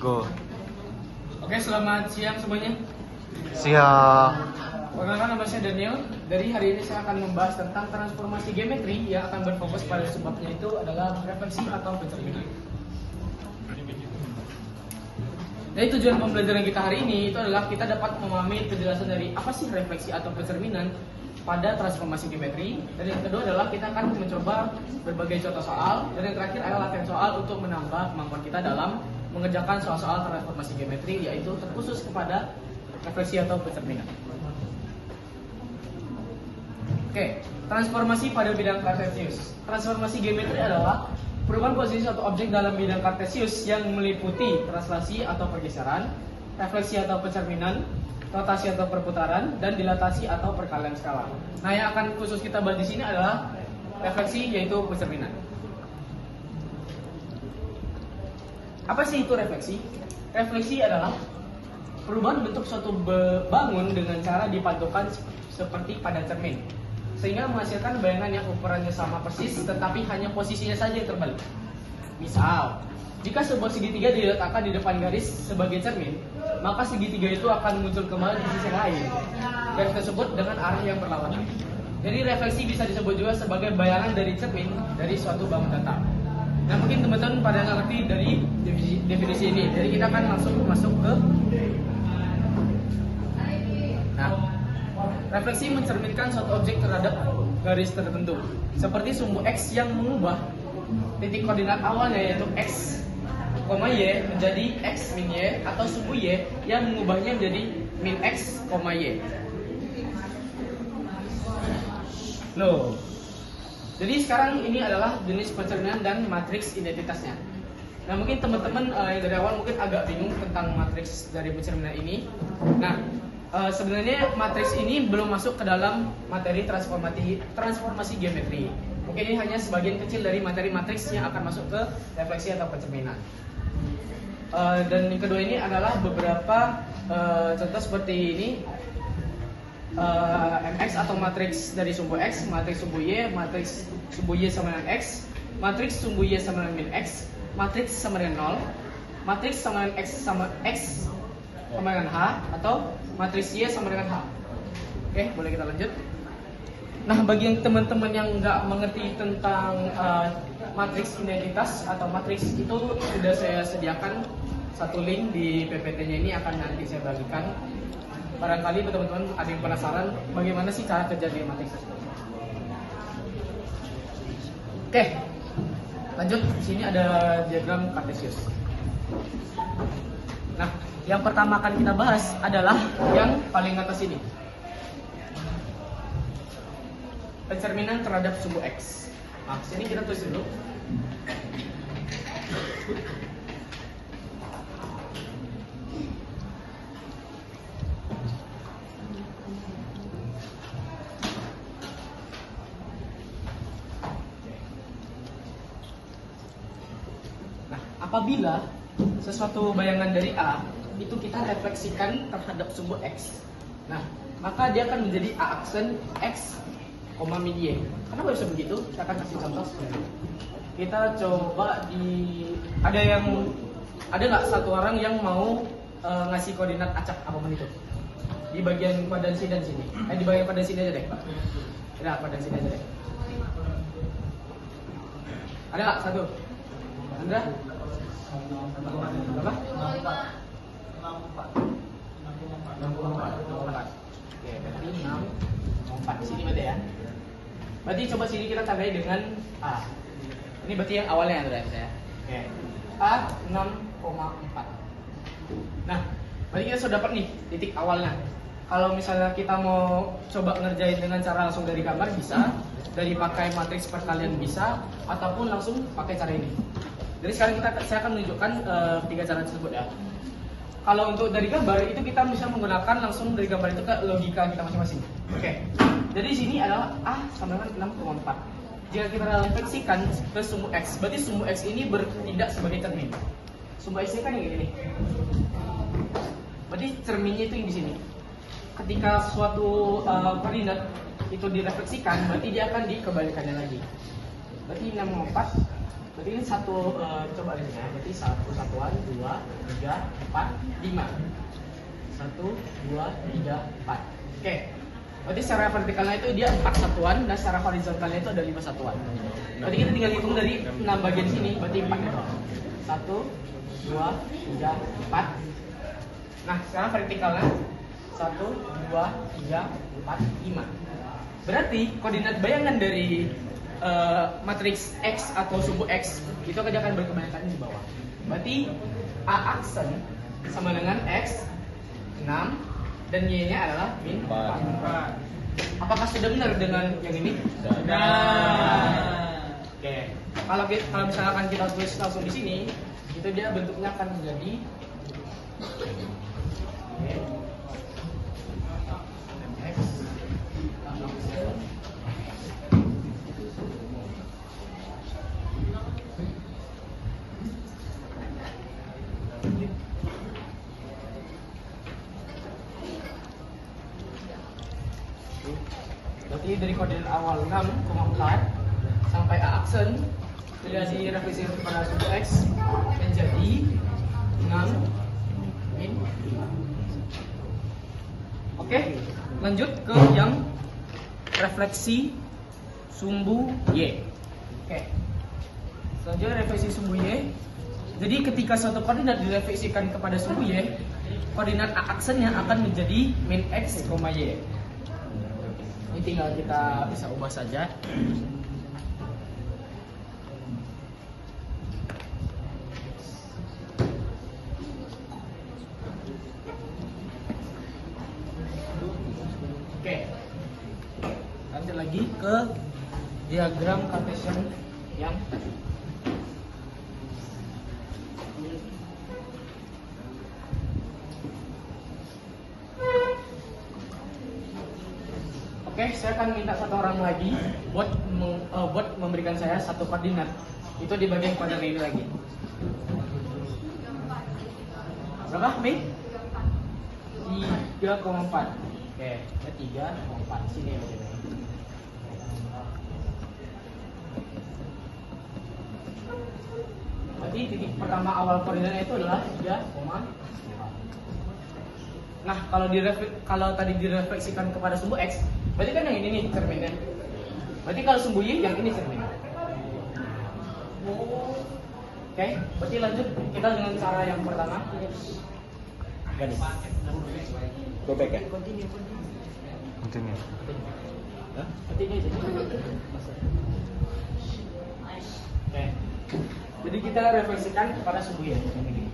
Go. Oke, selamat siang semuanya. Siap. Perkenalkan, nama saya Daniel. Dari hari ini saya akan membahas tentang transformasi geometri yang akan berfokus pada sebabnya itu adalah refleksi atau pencerminan. Jadi tujuan pembelajaran kita hari ini itu adalah kita dapat memahami penjelasan dari apa sih refleksi atau pencerminan pada transformasi geometri. Dan yang kedua adalah kita akan mencoba berbagai contoh soal. Dan yang terakhir adalah latihan soal untuk menambah kemampuan kita dalam mengerjakan soal-soal transformasi geometri, yaitu terkhusus kepada refleksi atau pencerminan. Oke, transformasi pada bidang kartesius. Transformasi geometri adalah perubahan posisi suatu objek dalam bidang kartesius yang meliputi translasi atau pergeseran, refleksi atau pencerminan, rotasi atau perputaran, dan dilatasi atau perkalian skala. Nah, yang akan khusus kita bahas di sini adalah refleksi, yaitu pencerminan. Apa sih itu refleksi? Refleksi adalah perubahan bentuk suatu bangun dengan cara dipantulkan seperti pada cermin, sehingga menghasilkan bayangan yang ukurannya sama persis tetapi hanya posisinya saja yang terbalik. Misal, jika sebuah segitiga diletakkan di depan garis sebagai cermin, maka segitiga itu akan muncul kembali di sisi lain, garis tersebut dengan arah yang berlawanan. Jadi refleksi bisa disebut juga sebagai bayangan dari cermin dari suatu bangun datar. Nah, mungkin teman-teman pada ngerti dari definisi ini. Jadi kita akan langsung masuk ke refleksi mencerminkan suatu objek terhadap garis tertentu, seperti sumbu X yang mengubah titik koordinat awalnya yaitu X, Y menjadi X min Y, atau sumbu Y yang mengubahnya menjadi min X, Y. Loh. Jadi sekarang ini adalah jenis pencerminan dan matriks identitasnya. Nah, mungkin teman-teman yang dari awal mungkin agak bingung tentang matriks dari pencerminan ini. Nah, sebenarnya matriks ini belum masuk ke dalam materi transformasi geometri. Mungkin ini hanya sebagian kecil dari materi matriks yang akan masuk ke refleksi atau pencerminan. Dan yang kedua ini adalah beberapa contoh seperti ini. MX atau matriks dari sumbu X, matriks sumbu Y, matriks sumbu Y sama dengan X, matriks sumbu Y sama dengan min X, matriks sama dengan 0, matriks sama dengan X sama dengan H, atau matriks Y sama dengan H. Oke, boleh kita lanjut. Nah, bagi yang teman-teman yang nggak mengerti tentang matriks identitas atau matriks itu, sudah saya sediakan satu link di PPT-nya, ini akan nanti saya bagikan. Barangkali teman-teman ada yang penasaran bagaimana sih cara kerja di matriks tersebut. Oke, lanjut. Di sini ada diagram kartesius. Nah, yang pertama akan kita bahas adalah yang paling atas ini, pencerminan terhadap sumbu X. Nah, sini kita tulis dulu. Apabila sesuatu bayangan dari A itu kita refleksikan terhadap sumbu X, nah maka dia akan menjadi A aksen X, min Y. Kenapa bisa begitu? Saya akan kasih contoh. Kita coba ada nggak satu orang yang mau ngasih koordinat acak apapun itu di bagian kuadransi dan sini? Di bagian kuadransi aja deh, Pak. Ada kuadransi aja deh. Ada nggak satu? Anda? Berapa? 64. Oke, berarti 64 di sini berarti ya. Berarti coba sini kita tandai dengan A. Ini berarti yang awalnya ya, ya. Oke. A 6,4. Nah, berarti kita sudah dapat nih titik awalnya. Kalau misalnya kita mau coba ngerjain dengan cara langsung dari gambar bisa, dari pakai matriks perkalian bisa, ataupun langsung pakai cara ini. Jadi sekarang saya akan menunjukkan 3 cara tersebut ya. Kalau untuk dari gambar itu kita bisa menggunakan langsung dari gambar itu ke logika kita masing-masing. Oke. Jadi di sini adalah A sama dengan 6,4. Jika kita refleksikan ke sumbu X, berarti sumbu X ini bertindak sebagai cermin. Sumbu X ini kan yang ini nih. Berarti cerminnya itu yang di sini. Ketika suatu koordinat itu direfleksikan, berarti dia akan dikembalikannya lagi. Berarti 6,4 Berarti ini satu, coba lihat ya. Berarti 1 satuan, 2, 3, 4, 5. 1, 2, 3, 4. Oke. Berarti secara vertikalnya itu dia 4 satuan dan secara horizontalnya itu ada 5 satuan. Berarti kita tinggal hitung dari 6 bagian sini, berarti 4 ya. 1, 2, 3, 4. Nah, sekarang vertikalnya 1, 2, 3, 4, 5. Berarti koordinat bayangan dari matriks X atau sumbu X itu akan berkebanyakan di bawah. Berarti A aksen sama dengan X 6 dan Y-nya adalah min 4. Apakah sudah benar dengan yang ini? Sudah. Oke. Kalau misalkan kita tulis langsung di sini, itu dia bentuknya akan menjadi X berarti dari koordinat awal 6,4 sampai A aksen sudah direvisi kepada sumbu X menjadi 6 min 5. Oke, lanjut ke yang refleksi sumbu Y. Oke. Selanjutnya refleksi sumbu Y. Jadi ketika suatu koordinat direfleksikan kepada sumbu Y, koordinat A aksennya akan menjadi min X, Y. Ini tinggal kita bisa ubah saja. Oke. Lanjut lagi ke diagram Cartesian yang tadi. Oke, saya akan minta satu orang lagi buat memberikan saya satu koordinat. Itu di bagian kuadran ini lagi. Berapa, Mi? 3,4. Oke, 3,4 sini ya. Berarti titik pertama awal koordinatnya itu adalah 3,4. Nah, kalau tadi direfleksikan kepada sumbu X, berarti kan yang ini nih cerminnya. Berarti kalau sumbu Y yang ini cerminnya. Oke, berarti lanjut kita dengan cara yang pertama. Ganis. Bebek ya? Continue. Hah? Continue aja. Oke. Jadi kita refleksikan kepada sumbu Y yang ini.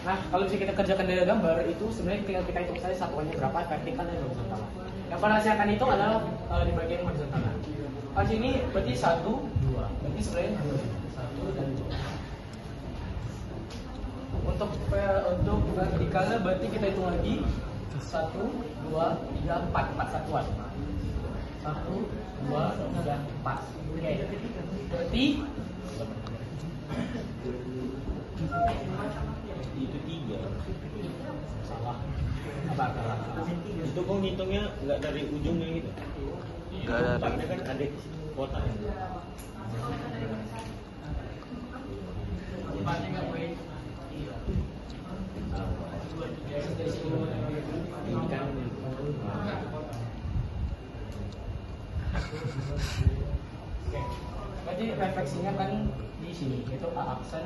Nah, kalau bisa kita kerjakan dari gambar itu sebenarnya tinggal kita hitung saja satuannya berapa, vertikal dan horizontal. Yang paling saya akan hitung adalah di bagian horizontal. Kalau sini berarti 1, 2. Berarti sebenarnya 1 dan 2. Untuk vertikalnya berarti kita hitung lagi 1, 2, 3, 4 satuan. 1, 2, 3, 4. Oke. Berarti Itu 3. salah. Apa? Itu kok ngitungnya nggak dari ujungnya gitu? Nggak dari. Tempatnya kan ada kota. Ini kan. Oke. Berarti refleksinya kan di sini, yaitu A aksen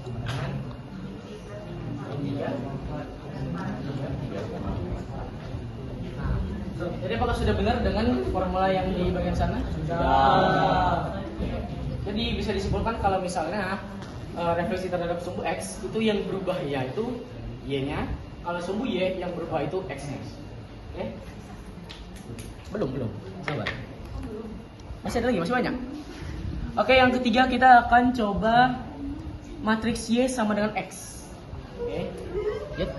sama dengan 3. Jadi apakah sudah benar dengan formula yang di bagian sana? Sudah. Jadi bisa disimpulkan kalau misalnya refleksi terhadap sumbu X itu yang berubah yaitu Y-nya, kalau sumbu Y yang berubah itu X-nya. Oke? Belum. Sabar. Masih ada lagi, masih banyak. Oke, yang ketiga kita akan coba matriks Y sama dengan X. Oke. Yep.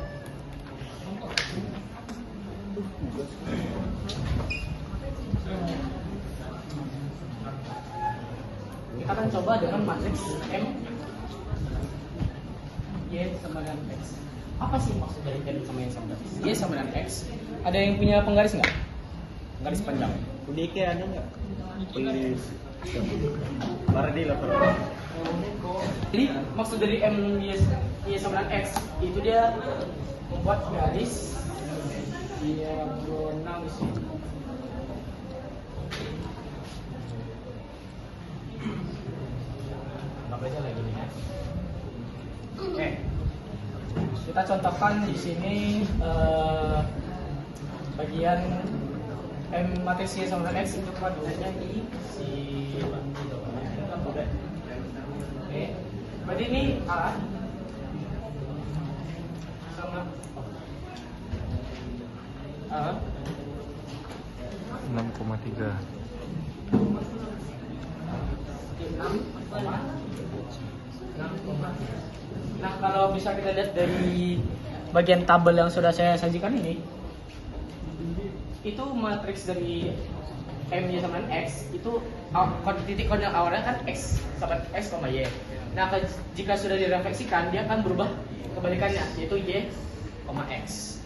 Kita akan coba dengan matriks M Y sama dengan X. Apa sih maksud dari M sama Y sama dengan X? Y sama dengan X. Ada yang punya penggaris nggak? Garis panjang. Uniknya ada nggak? Tulis Berarti lah. Jadi maksud dari M Y sama dengan X itu dia membuat garis diagonal di sini. Anggap aja lagi nih ya. Oke. Kita contohkan di sini bagian M matriks Y sama dengan X itu koordinatnya di si Oke. Berarti ini A sama A 6,3. 6. Nah, kalau bisa kita lihat dari bagian tabel yang sudah saya sajikan ini, itu matriks dari M Y sama dengan X itu titik koordinat awalnya kan X sama X, Y. Nah, jika sudah direfleksikan dia akan berubah kebalikannya, yaitu Y, X.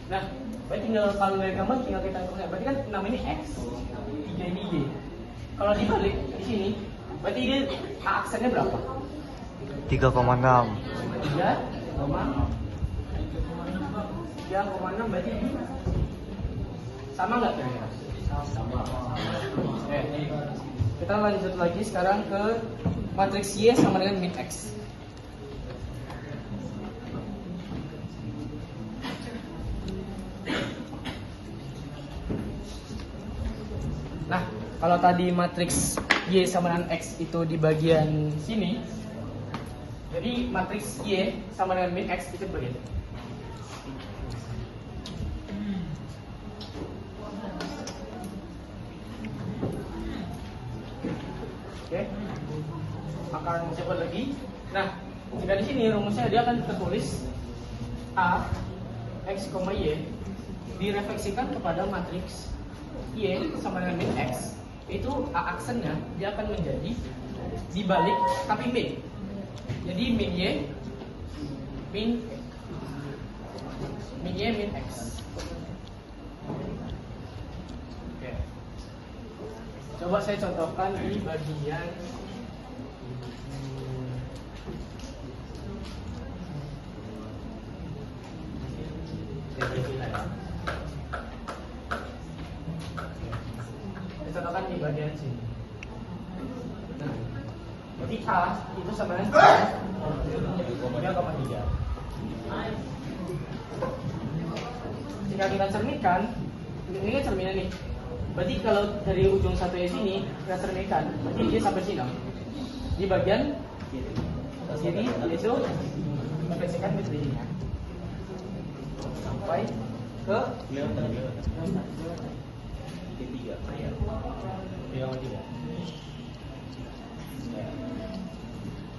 Nah, berarti tinggal kalau dari gambar tinggal kita lihat, berarti kan 6 ini X, 3 ini Y. Kalau dibalik di sini, berarti dia aksennya berapa? 3,6. 3,6 berarti sama nggak kira-kira? Sama. Oke. Kita lanjut lagi sekarang ke matriks Y sama dengan min X. Nah, kalau tadi matriks Y sama dengan X itu di bagian sini, jadi matriks Y sama dengan min X itu di bagian ini. Oke, akan coba lagi. Nah, jika di sini rumusnya dia akan tertulis A X, Y direfleksikan kepada matriks Y sama dengan min X, itu A aksennya dia akan menjadi dibalik tapi min. Jadi min Y min X. Oke. Coba saya contohkan di bagian contohkan di bagian sini. Nah, jadi A itu sama dengan 3,3. Jika kita cerminkan, ini kan cerminan nih. Berarti kalau dari ujung satu sini kita cerminkan, berarti dia sampai sini. Di bagian kiri itu refleksikan titiknya sampai ke tiga.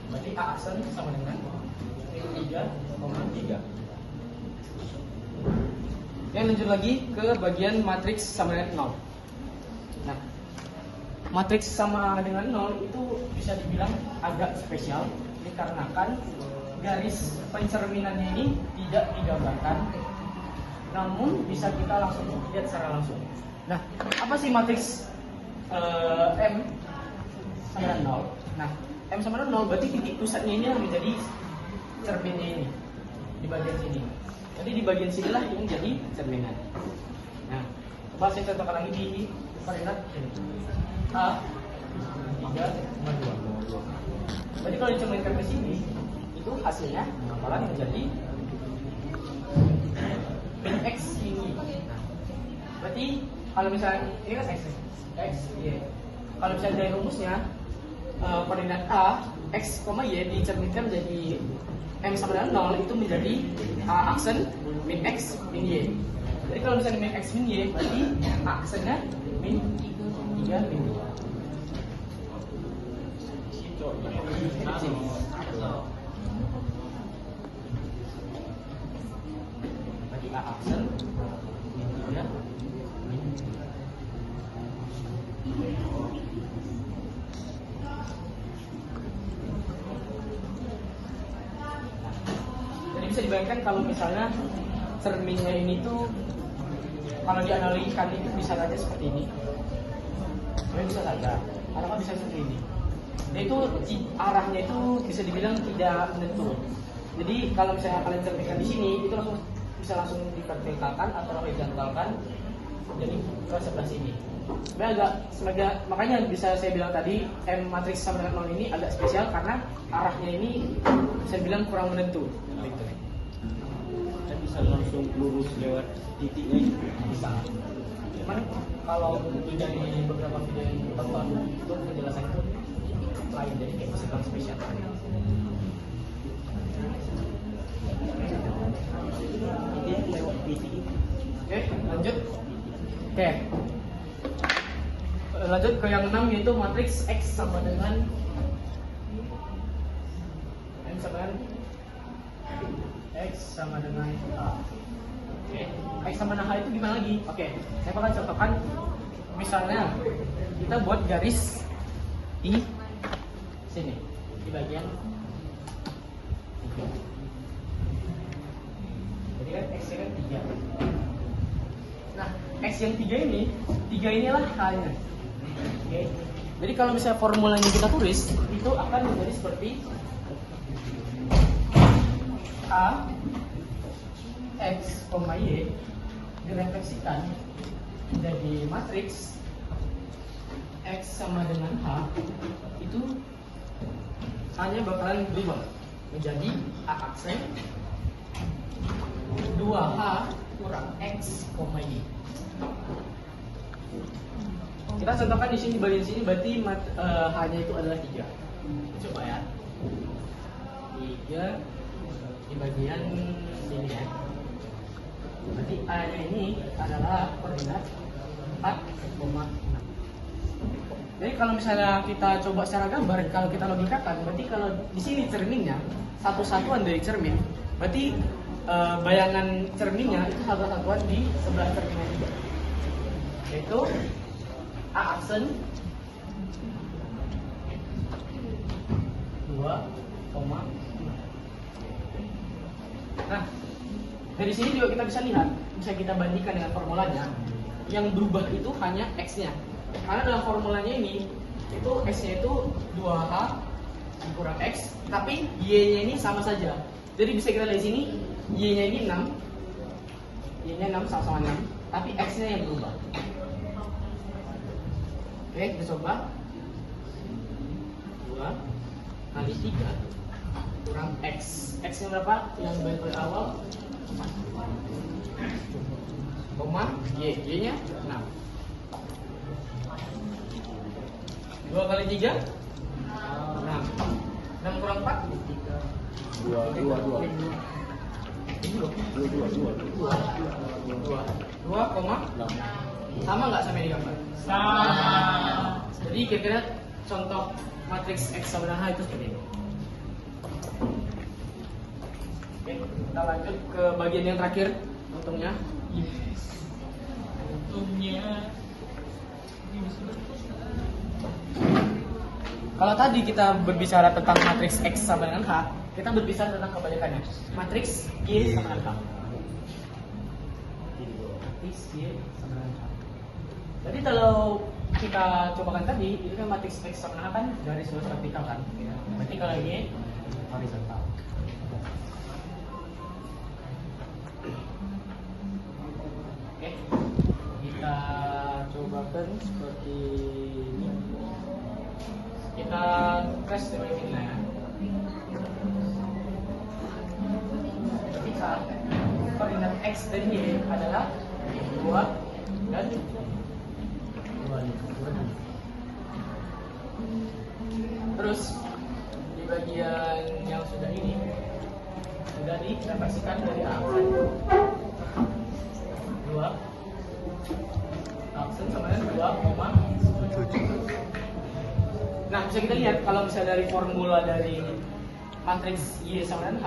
Berarti A aksen sama dengan 3,3. Yang lanjut lagi ke bagian matriks sama dengan 0. Nah, matriks sama dengan 0 itu bisa dibilang agak spesial dikarenakan garis pencerminannya ini tidak digambarkan, namun bisa kita langsung lihat secara langsung. Nah, apa sih matriks M sama dengan 0? Nah, M sama dengan 0 berarti titik pusatnya ini yang menjadi cerminnya ini di bagian sini. Jadi di bagian sinilah yang menjadi cerminan. Nah, coba saya contohkan lagi di koordinat ini. A 3,2. Berarti kalau dicerminkan ke sini, itu hasilnya bakalan menjadi min X ini. Berarti kalau misalnya ini kan X, Y. Kalau misalnya dari rumusnya koordinat A, X, Y dicerminkan menjadi M sama dengan 0 itu menjadi A aksen min X min Y. Jadi kalau misalnya min X min Y berarti A aksennya min 3 min Y. Berarti A aksen min 3 min Y. Jadi bisa dibayangkan kalau misalnya cerminnya ini tuh kalau dianalogikan itu bisa saja seperti ini, bisa saja, atau bisa seperti ini. Nah, itu arahnya itu bisa dibilang tidak menentu. Jadi kalau misalnya kalian cerminkan di sini, itu langsung bisa langsung divertikalkan atau horizontalkan, jadi ke sebelah sini. Makanya bisa saya bilang tadi M matriks sama dengan 0 ini agak spesial karena arahnya ini saya bilang kurang menentu. Kan bisa langsung lurus lewat titiknya gitu. Bisa. Cuman kalau itu dari beberapa video yang tonton itu penjelasan itu lain, jadi kayak bisa kurang spesial. Ini lewat titik. Oke, lanjut. Oke. Lanjut ke yang 6 yaitu matriks X sama dengan X sama dengan H. Oke, X sama dengan H itu gimana lagi? Oke, saya bakal contohkan. Misalnya kita buat garis di sini, di bagian jadi kan X nya kan 3. Nah, X yang 3 inilah H-nya. Oke. Jadi kalau misalnya formulanya kita tulis, itu akan menjadi seperti A X, Y direfleksikan menjadi matriks X sama dengan H, itu H-nya bakalan berubah menjadi A aksen 2H kurang X, Y. Kita contohkan di sini, di bagian sini berarti H-nya itu adalah 3. Coba ya. 3 di bagian sini ya. Berarti A-nya ini adalah koordinat 4,6. Jadi kalau misalnya kita coba secara gambar, kalau kita logikakan, berarti kalau di sini cerminnya satu-satuan dari cermin, berarti bayangan cerminnya itu satu-satuan di sebelah cerminnya juga, yaitu A aksen 2,6. Nah, dari sini juga kita bisa lihat, bisa kita bandingkan dengan formulanya. Yang berubah itu hanya X-nya. Karena dalam formulanya ini, itu X-nya itu 2H kurang X, tapi Y-nya ini sama saja. Jadi bisa kita lihat di sini, Y-nya ini 6. Y-nya 6 sama-sama 6, tapi X-nya yang berubah. Oke, kita coba. 2 kali 3 kurang X. X-nya berapa? Yang dari awal 4. Koma Y. Y-nya 6. 2 kali 3 6. 6 kurang 4 2 koma sama nggak sama yang di gambar? Sama. Jadi kira-kira contoh matriks X sama dengan H itu seperti ini. Oke, kita lanjut ke bagian yang terakhir, untungnya. Kalau tadi kita berbicara tentang matriks X sama dengan H, kita berbicara tentang kebalikannya. Matriks Y sama dengan H. Matriks Y sama dengan H. Jadi kalau kita cobakan tadi, itu kan matriks X sama dengan H kan garis lurus vertikal kan. Berarti kalau Y horizontal. Oke, kita cobakan seperti ini. Kita tes dengan ini ya. Ketika koordinat X dan Y adalah 2 dan 2. Terus di bagian yang sudah ini sudah direfleksikan dari aksen 2 aksen sama dengan 2,7. Nah, bisa kita lihat kalau misalnya dari formula dari matriks Y sama dengan H,